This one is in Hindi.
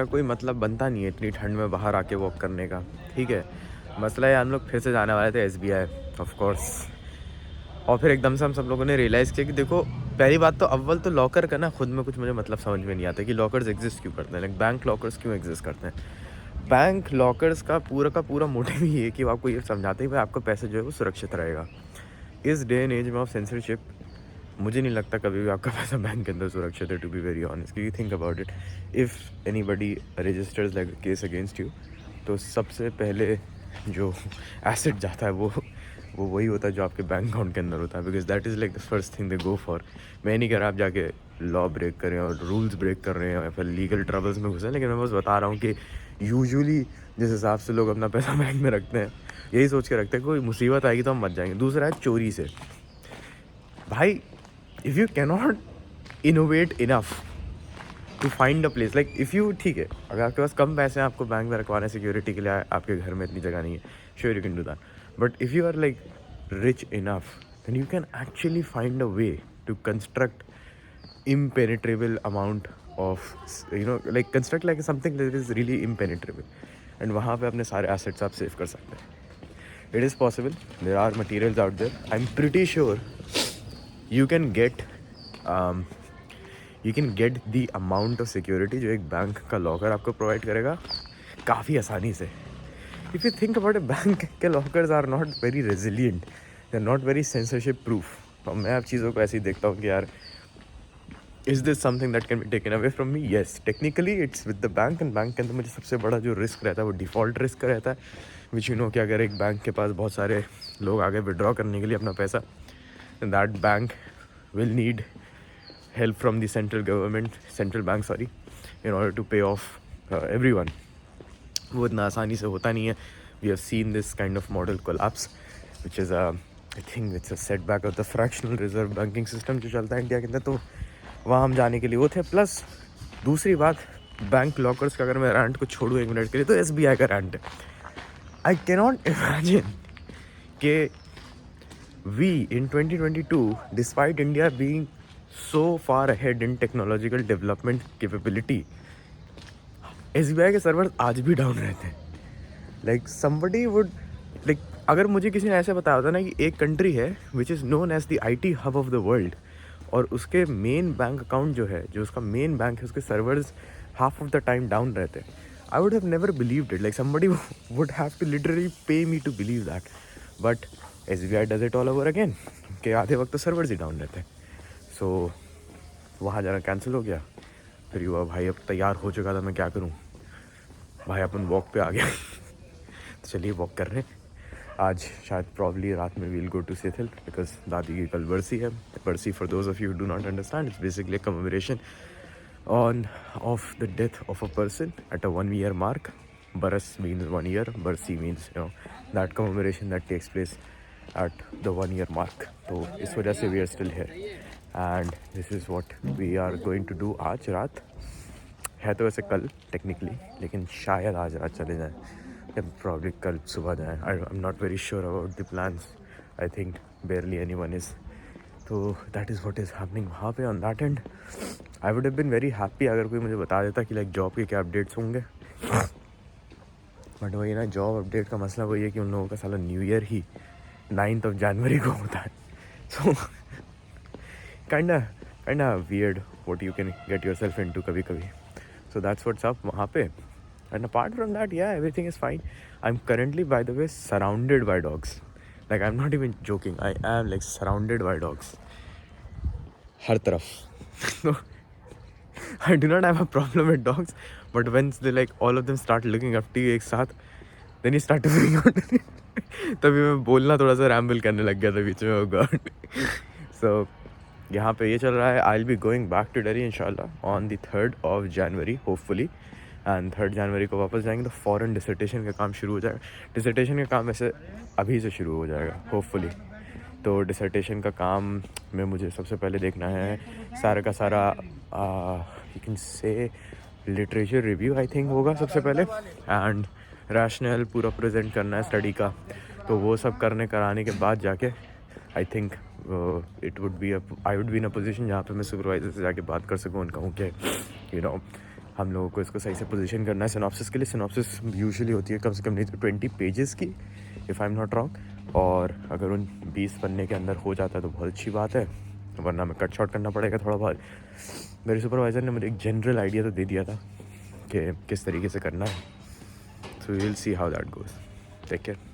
का कोई मतलब बनता नहीं है इतनी ठंड में बाहर आके वॉक करने का, ठीक है। मसला है हम लोग फिर से जाने वाले थे SBI ऑफ कोर्स, और फिर एकदम से हम सब लोगों ने रियलाइज़ किया कि देखो, पहली बात तो अव्वल तो लॉकर का ना खुद में कुछ मुझे मतलब समझ में नहीं आता कि लॉकर्स एग्जिस्ट क्यों करते हैं, लाइक बैंक लॉकर्स क्यों एग्जिस्ट करते हैं। बैंक लॉकर्स का पूरा मोटिव ही है कि वो आपको ये समझाते हैं भाई आपका पैसे जो है वो सुरक्षित रहेगा। इस डे एंड एज में ऑफ सेंसरशिप मुझे नहीं लगता कभी भी आपका पैसा बैंक के अंदर सुरक्षित है, टू बी वेरी ऑनेस्ट। क्योंकि think about it, if anybody registers like case against you, तो सबसे पहले जो एसेट जाता है वो वही होता है जो आपके बैंक अकाउंट के अंदर होता है, because that is like the first thing they go for. मैं नहीं कह रहा आप जाके लॉ ब्रेक करें और रूल्स ब्रेक कर रहे हैं या फिर लीगल ट्रबल्स में घुसे, लेकिन मैं बस बता रहा हूँ कि यूजुअली जिस हिसाब से लोग अपना पैसा बैंक में रखते हैं, यही सोच के रखते हैं कोई मुसीबत आएगी तो हम मच जाएंगे। दूसरा है चोरी से। भाई, if you cannot innovate enough to find a place, like if you, ठीक है, अगर आपके पास कम पैसे हैं, आपको बैंक में रखवाना है सिक्योरिटी के लिए, आपके घर में इतनी जगह नहीं है, sure you can do that. But if you are like rich enough, then you can actually find a way to construct impenetrable amount of, like construct like something that is really impenetrable, and वहाँ पे अपने सारे assets आप save कर सकते हैं। It is possible, there are materials out there, I'm pretty sure you can get um, the amount of security जो एक बैंक का लॉकर आपको प्रोवाइड करेगा काफ़ी आसानी से। If you think about it, bank के lockers are not very resilient, they are not very censorship proof. तो मैं अब चीज़ों को ऐसे ही देखता हूँ कि यार, is this something that can be taken away from me? Yes, technically it's with the bank, and bank के अंदर मुझे सबसे बड़ा जो रिस्क रहता है वो डिफ़ॉल्ट रिस्क रहता है, विच कि अगर एक बैंक के पास बहुत सारे लोग आगे विड्रॉ करने के लिए अपना पैसा, that bank will need help from the central bank, in order to pay off everyone. वो इतना आसानी से होता नहीं है। We have seen this kind of model collapse, which is I think it's a setback of the fractional reserve banking system जो चलता है इंडिया के अंदर। तो वहाँ हम जाने के लिए वो थे। प्लस दूसरी बात, बैंक लॉकर्स का अगर मैं रैंट को छोड़ूँ एक मिनट के लिए, तो SBI का रैंट है। आई कैनॉट इमेजिन कि we in 2022, despite India being so far ahead in technological development capability, SBI के सर्वर आज भी डाउन रहते हैं। लाइक somebody would, लाइक अगर मुझे किसी ने ऐसे बताया होता ना कि एक कंट्री है which is known as the IT hub of the world, और उसके मेन बैंक अकाउंट जो है, जो उसका मेन बैंक है, उसके servers half of the time down रहते हैं, आई would have never believed it. Like somebody would have to literally pay me to believe that, but SBI does it all over again, कि आधे वक्त तो सर्वर्स ही डाउन रहते हैं। सो वहाँ जाना कैंसिल हो गया। फिर युवा भाई अब तैयार हो चुका था, मैं क्या करूँ भाई, अपन वॉक पे आ गया। तो चलिए वॉक कर रहे हैं। आज शायद प्रॉब्ली रात में वील गो टू सेथिल, बिकॉज दादी की कल बरसी है। बरसी, for those of you do not understand, it's basically a commemoration of the death of a person at a 1 year mark. Baras means 1 year, Barsi means that commemoration that takes place at the 1 year mark. So इस वजह से we are still here, and this is what we are going to do आज रात। है तो वैसे कल टेक्निकली, लेकिन शायद आज रात चले जाएं या प्रॉब्ली कल सुबह जाएं। I am not very sure about the plans, I think barely anyone is. तो that is what is happening वहाँ पे on that end. I would have been very happy अगर कोई मुझे बता देता कि लाइक जॉब के क्या अपडेट्स होंगे, बट वही ना, जॉब अपडेट का मसला वही है कि उन लोगों का साला न्यू ईयर ही 9th जनवरी को होता है। So kinda weird what you can get yourself into कभी कभी। सो दैट्स व्हाट्स अप वहाँ पे। And apart from that, yeah everything is fine. I am currently by the way surrounded by dogs, like I am not even joking, I am like surrounded by dogs हर तरफ। I do not have a problem with dogs, but once they like all of them start looking after you एक साथ, then you start to freak out। तभी मैं बोलना थोड़ा सा रैम्बल करने लग गया था बीच में, oh God। So यहाँ पे ये चल रहा है। I'll be going back to Delhi इंशाल्लाह on the 3rd of January hopefully, and 3rd January को वापस जाएंगे तो फ़ौरन डिसर्टेशन का काम शुरू हो जाएगा। डिसर्टेशन का काम वैसे अभी से शुरू हो जाएगा होपफुली। तो डिसर्टेशन का काम में मुझे सबसे पहले देखना है सारा का सारा you can say literature review I think होगा सबसे पहले, एंड रैशनल पूरा प्रेजेंट करना है स्टडी का। तो वो सब कराने के बाद जाके I think I would be in a position जहाँ पे मैं सुपरवाइजर से जाके बात कर सकूँ, उनका हूँ कि हम लोगों को इसको सही से पोजीशन करना है सिनॉप्सिस के लिए। सिनॉप्सिस यूजुअली होती है कम से कम नहीं तो 20 पेजेस की, if I am not wrong. और अगर उन 20 पन्ने के अंदर हो जाता है तो बहुत अच्छी बात है, वरना हमें कट शॉर्ट करना पड़ेगा थोड़ा बहुत। मेरे सुपरवाइज़र ने मुझे एक जनरल आइडिया तो दे दिया था कि किस तरीके से करना है, so we will see how that goes. Take care.